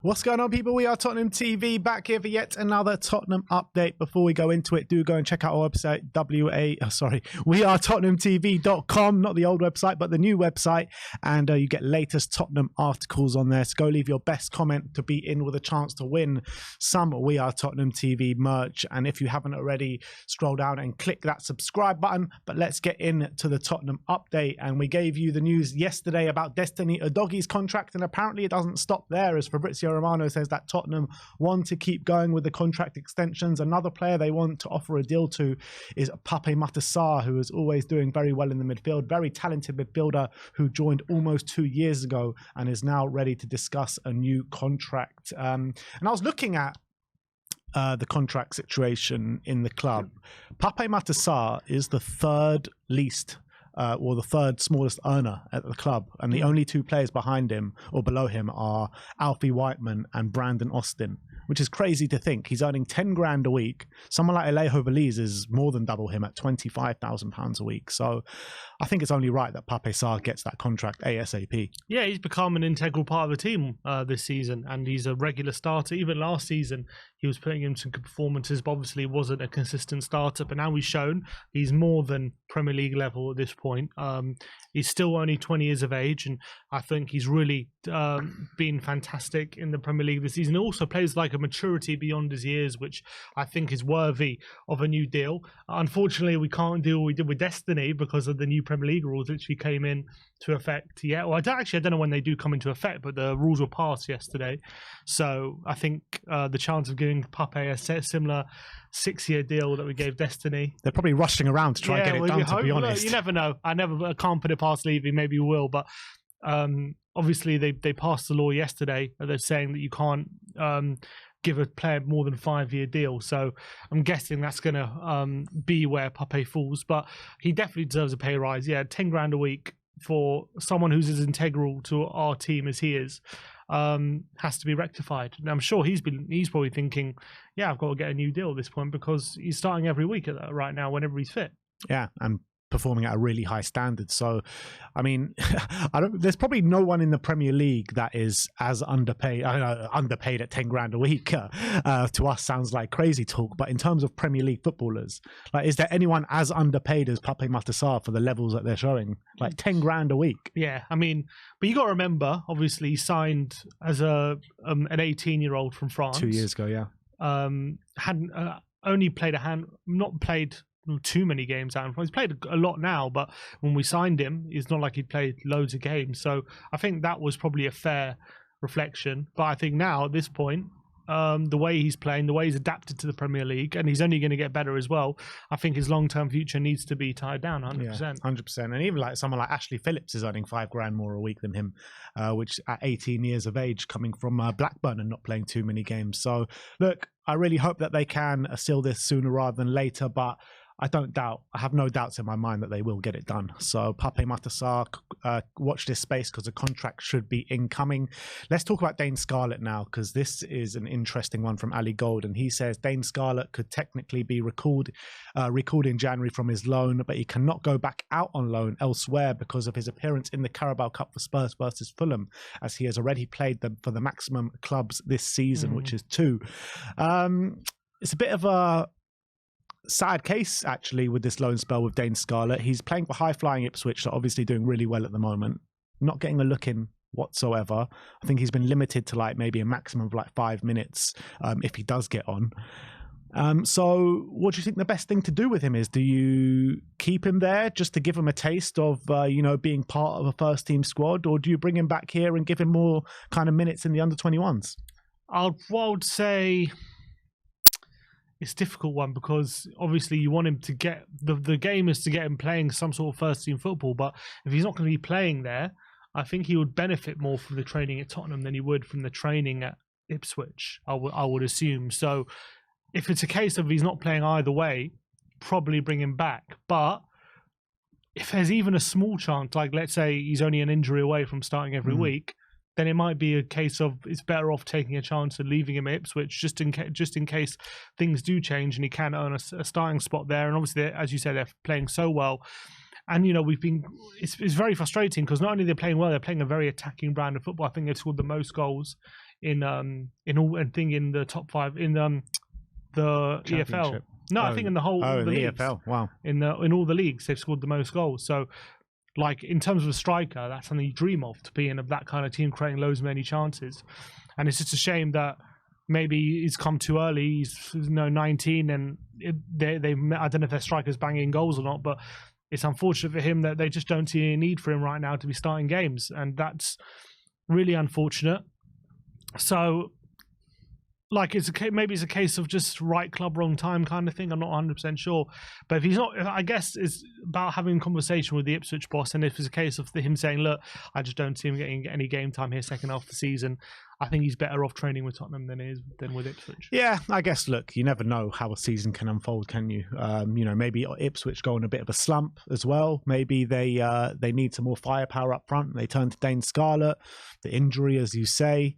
What's going on, people? We are Tottenham TV, back here for yet another Tottenham update. Before we go into it, do go and check out our website, WeAreTottenhamTV.com, not the old website, but the new website, and you get latest Tottenham articles on there. So go leave your best comment to be in with a chance to win some We Are Tottenham TV merch. And if you haven't already, scroll down and click that subscribe button. But let's get into the Tottenham update. And we gave you the news yesterday about Destiny Udogi's contract, and apparently it doesn't stop there, as Fabrizio Romano says that Tottenham want to keep going with the contract extensions. Another player they want to offer a deal to is Pape Sarr, who is always doing very well in the midfield. Very talented midfielder who joined almost 2 years ago and is now ready to discuss a new contract. And I was looking at the contract situation in the club. Pape Sarr is the third least or the third smallest earner at the club, and the only two players behind him or below him are Alfie Whiteman and Brandon Austin, which is crazy to think. He's earning 10 grand a week. Someone like Alejo Veliz is more than double him at £25,000 a week. So I think it's only right that Pape Sarr gets that contract ASAP. Yeah, he's become an integral part of the team this season, and he's a regular starter. Even last season, he was putting in some good performances, but obviously wasn't a consistent starter. But now he's shown he's more than Premier League level at this point. He's still only 20 years of age, and I think he's really been fantastic in the Premier League this season. He also plays like a maturity beyond his years, which I think is worthy of a new deal. Unfortunately, we can't do what we did with Destiny because of the new Premier League rules, which came in to effect yet. Well, I don't know when they do come into effect, but the rules were passed yesterday. So I think the chance of giving Pape a similar 6-year deal that we gave Destiny, they're probably rushing around to try and get it done, to be honest. You never know. I can't put it past Levy. Maybe we will, but obviously they passed the law yesterday. They're saying that you can't give a player more than a 5-year deal. So I'm guessing that's going to be where Pape falls, but he definitely deserves a pay rise. Yeah, 10 grand a week for someone who's as integral to our team as he is has to be rectified. And I'm sure he's probably thinking, yeah, I've got to get a new deal at this point, because he's starting every week right now whenever he's fit. Yeah, and performing at a really high standard. So, I mean, there's probably no one in the Premier League that is as underpaid. Underpaid at 10 grand a week to us sounds like crazy talk, but in terms of Premier League footballers, like, is there anyone as underpaid as Pape Sarr for the levels that they're showing? Like 10 grand a week. Yeah, I mean, but you got to remember, obviously, he signed as an 18-year-old from France 2 years ago. Yeah, hadn't only played not played too many games out in France. He's played a lot now, but when we signed him, it's not like he'd played loads of games. So I think that was probably a fair reflection. But I think now at this point, the way he's playing, the way he's adapted to the Premier League, and he's only going to get better as well, I think his long-term future needs to be tied down 100%. Yeah, 100%. And even like someone like Ashley Phillips is earning 5 grand more a week than him, which at 18 years of age, coming from Blackburn and not playing too many games. So look, I really hope that they can seal this sooner rather than later, but I have no doubts in my mind that they will get it done. So Pape Sarr, watch this space because the contract should be incoming. Let's talk about Dane Scarlett now, because this is an interesting one from Ali Gold. And he says Dane Scarlett could technically be recalled in January from his loan, but he cannot go back out on loan elsewhere because of his appearance in the Carabao Cup for Spurs versus Fulham, as he has already played them for the maximum clubs this season, which is 2. It's a bit of a sad case, actually, with this loan spell with Dane Scarlett. He's playing for high-flying Ipswich, so obviously doing really well at the moment. Not getting a look in whatsoever. I think he's been limited to like maybe a maximum of like 5 minutes if he does get on. So what do you think the best thing to do with him is? Do you keep him there just to give him a taste of, being part of a first-team squad, or do you bring him back here and give him more kind of minutes in the under-21s? I would say it's a difficult one, because obviously you want him to get the game is to get him playing some sort of first team football, but if he's not going to be playing there, I think he would benefit more from the training at Tottenham than he would from the training at Ipswich, I would assume. So if it's a case of he's not playing either way, probably bring him back. But if there's even a small chance, like let's say he's only an injury away from starting every week, then it might be a case of it's better off taking a chance and leaving him at Ipswich just in case things do change and he can earn a starting spot there. And obviously, as you said, they're playing so well. And, it's very frustrating because not only they're playing well, they're playing a very attacking brand of football. I think they've scored the most goals in the top 5 in the EFL. No, I think in the whole in the leagues. EFL. Wow. In all the leagues, they've scored the most goals. So, like in terms of a striker, that's something you dream of, to be in that kind of team, creating loads of many chances. And it's just a shame that maybe he's come too early. He's 19, and they I don't know if their strikers banging goals or not, but it's unfortunate for him that they just don't see any need for him right now to be starting games, and that's really unfortunate. So, like, maybe it's a case of just right club, wrong time kind of thing. I'm not 100% sure. But if he's not, I guess it's about having a conversation with the Ipswich boss. And if it's a case of him saying, look, I just don't see him getting any game time here second half of the season, I think he's better off training with Tottenham than with Ipswich. Yeah, I guess, look, you never know how a season can unfold, can you? Maybe Ipswich go on a bit of a slump as well. Maybe they need some more firepower up front. They turn to Dane Scarlett, the injury, as you say.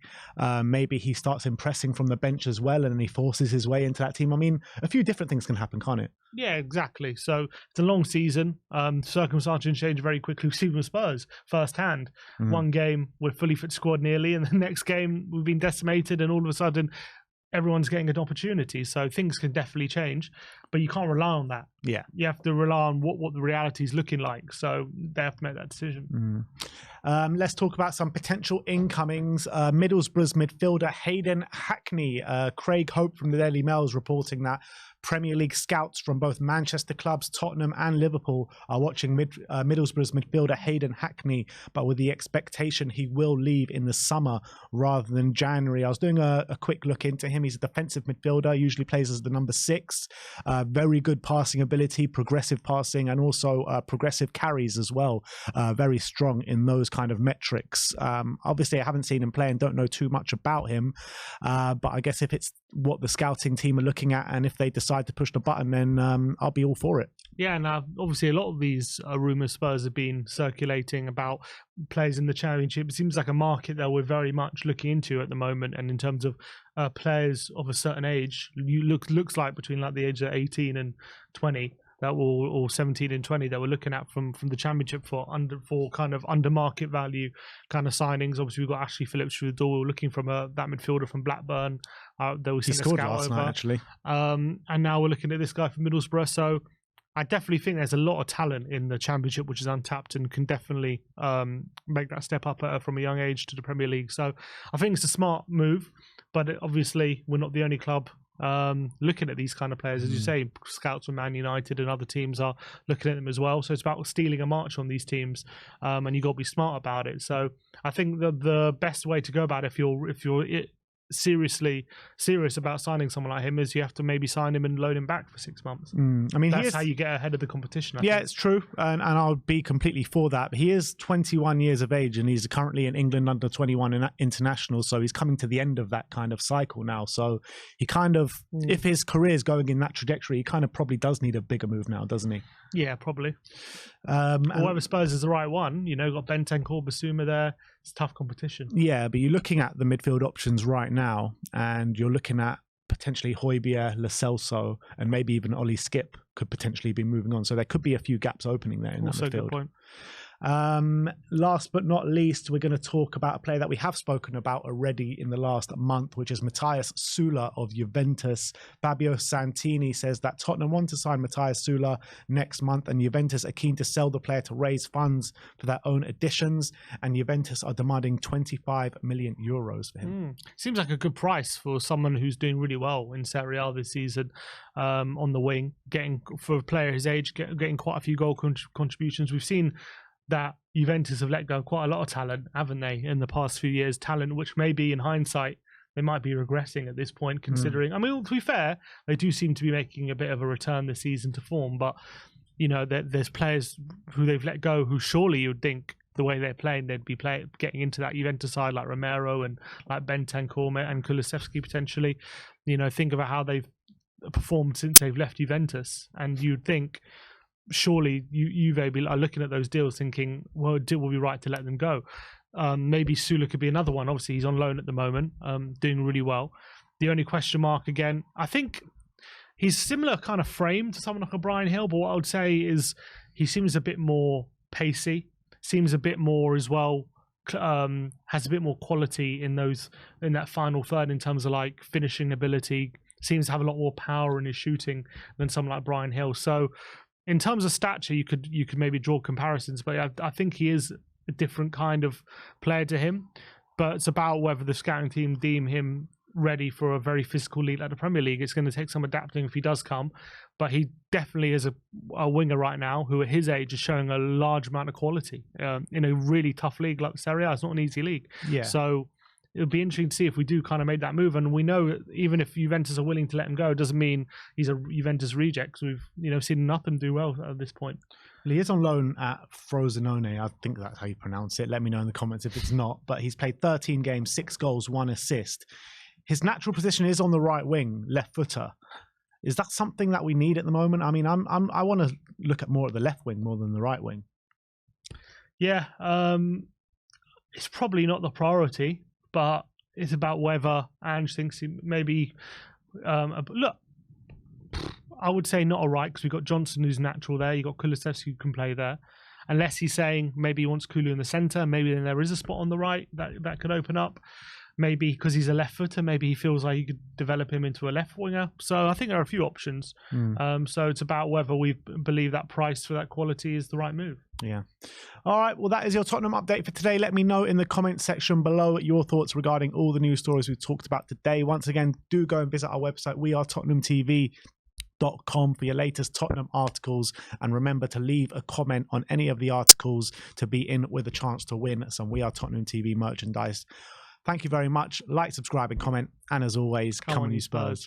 Maybe he starts impressing from the bench as well, and then he forces his way into that team. I mean, a few different things can happen, can't it? Yeah, exactly. So it's a long season. Circumstances change very quickly. We've seen with Spurs firsthand. One game, we're fully fit squad nearly, and the next game we've been decimated, and all of a sudden everyone's getting an opportunity. So things can definitely change, but you can't rely on that. Yeah, you have to rely on what the reality is looking like. So they have to make that decision. Let's talk about some potential incomings. Middlesbrough's midfielder Hayden Hackney. Craig Hope from the Daily Mail is reporting that Premier League scouts from both Manchester clubs, Tottenham and Liverpool, are watching Middlesbrough's midfielder Hayden Hackney, but with the expectation he will leave in the summer rather than January. I was doing a quick look into him. He's a defensive midfielder, usually plays as the number 6. Very good passing ability, progressive passing, and also progressive carries as well. Very strong in those kind of metrics. Obviously, I haven't seen him play and don't know too much about him, but I guess if it's what the scouting team are looking at, and if they decide to push the button, then I'll be all for it. Yeah, now obviously a lot of these rumours Spurs have been circulating about players in the Championship. It seems like a market that we're very much looking into at the moment, and in terms of players of a certain age, looks like between like the age of 18 and 20. Or 17 and 20 that we're looking at from the Championship for kind of under market value kind of signings. Obviously, we've got Ashley Phillips through the door. We're looking from that midfielder from Blackburn. He scored last night, actually. And now we're looking at this guy from Middlesbrough. So I definitely think there's a lot of talent in the Championship, which is untapped and can definitely make that step up from a young age to the Premier League. So I think it's a smart move, but obviously we're not the only club looking at these kind of players. As you say, scouts from Man United and other teams are looking at them as well. So it's about stealing a march on these teams, and you got to be smart about it. So I think the best way to go about it, if you're serious about signing someone like him, is you have to maybe sign him and loan him back for 6 months. I mean, that's how you get ahead of the competition. I think. It's true, and I'll be completely for that. But he is 21 years of age, and he's currently in England under 21 international, so he's coming to the end of that kind of cycle now. So he kind of, if his career is going in that trajectory, he kind of probably does need a bigger move now, doesn't he? Yeah, probably. Whoever Spurs is the right one, got Bentancur, Basuma there. It's tough competition. Yeah, but you're looking at the midfield options right now, and you're looking at potentially Højbjerg, Lo Celso, and maybe even Ollie Skip could potentially be moving on. So there could be a few gaps opening there in that midfield. Good point. Last but not least, we're going to talk about a player that we have spoken about already in the last month, which is Matthias Soule of Juventus. Fabio Santini says that Tottenham want to sign Matthias Soule next month, and Juventus are keen to sell the player to raise funds for their own additions, and Juventus are demanding 25 million euros for him. Seems like a good price for someone who's doing really well in Serie A this season, on the wing, for a player his age, getting quite a few goal contributions. We've seen that Juventus have let go quite a lot of talent, haven't they, in the past few years? Talent which maybe in hindsight they might be regressing at this point, considering, I mean, to be fair, they do seem to be making a bit of a return this season to form, but there's players who they've let go who surely you'd think the way they're playing, they'd be getting into that Juventus side, like Romero and like Bentancur and Kulusevski potentially. Think about how they've performed since they've left Juventus, and you'd think surely Juve are looking at those deals thinking, well, it will be right to let them go. Maybe Soule could be another one. Obviously, he's on loan at the moment, doing really well. The only question mark, again, I think he's similar kind of frame to someone like a Brian Hill, but what I would say is he seems a bit more pacey, seems a bit more as well has a bit more quality in that final third in terms of like finishing ability. Seems to have a lot more power in his shooting than someone like Bryan Hill. So in terms of stature, you could maybe draw comparisons, but I think he is a different kind of player to him. But it's about whether the scouting team deem him ready for a very physical league like the Premier League. It's going to take some adapting if he does come, but he definitely is a winger right now who at his age is showing a large amount of quality in a really tough league like Serie A. It's not an easy league. Yeah. So it'll be interesting to see if we do kind of make that move. And we know that even if Juventus are willing to let him go, it doesn't mean he's a Juventus reject. Because we've seen nothing do well at this point. Well, he is on loan at Frosinone. I think that's how you pronounce it. Let me know in the comments if it's not. But he's played 13 games, 6 goals, 1 assist. His natural position is on the right wing, left footer. Is that something that we need at the moment? I mean, I want to look at more at the left wing more than the right wing. Yeah, it's probably not the priority, but it's about whether Ange thinks he maybe. Look, I would say not a right, because we've got Johnson who's natural there. You've got Kulusevski who can play there. Unless he's saying maybe he wants Kulu in the centre, maybe then there is a spot on the right that could open up. Maybe because he's a left footer, maybe he feels like you could develop him into a left winger. So I think there are a few options. So it's about whether we believe that price for that quality is the right move. Yeah. All right. Well, that is your Tottenham update for today. Let me know in the comment section below your thoughts regarding all the news stories we've talked about today. Once again, do go and visit our website, WeAreTottenhamTV.com for your latest Tottenham articles, and remember to leave a comment on any of the articles to be in with a chance to win some We Are Tottenham TV merchandise. Thank you very much. Like, subscribe and comment, and as always, come on you Spurs.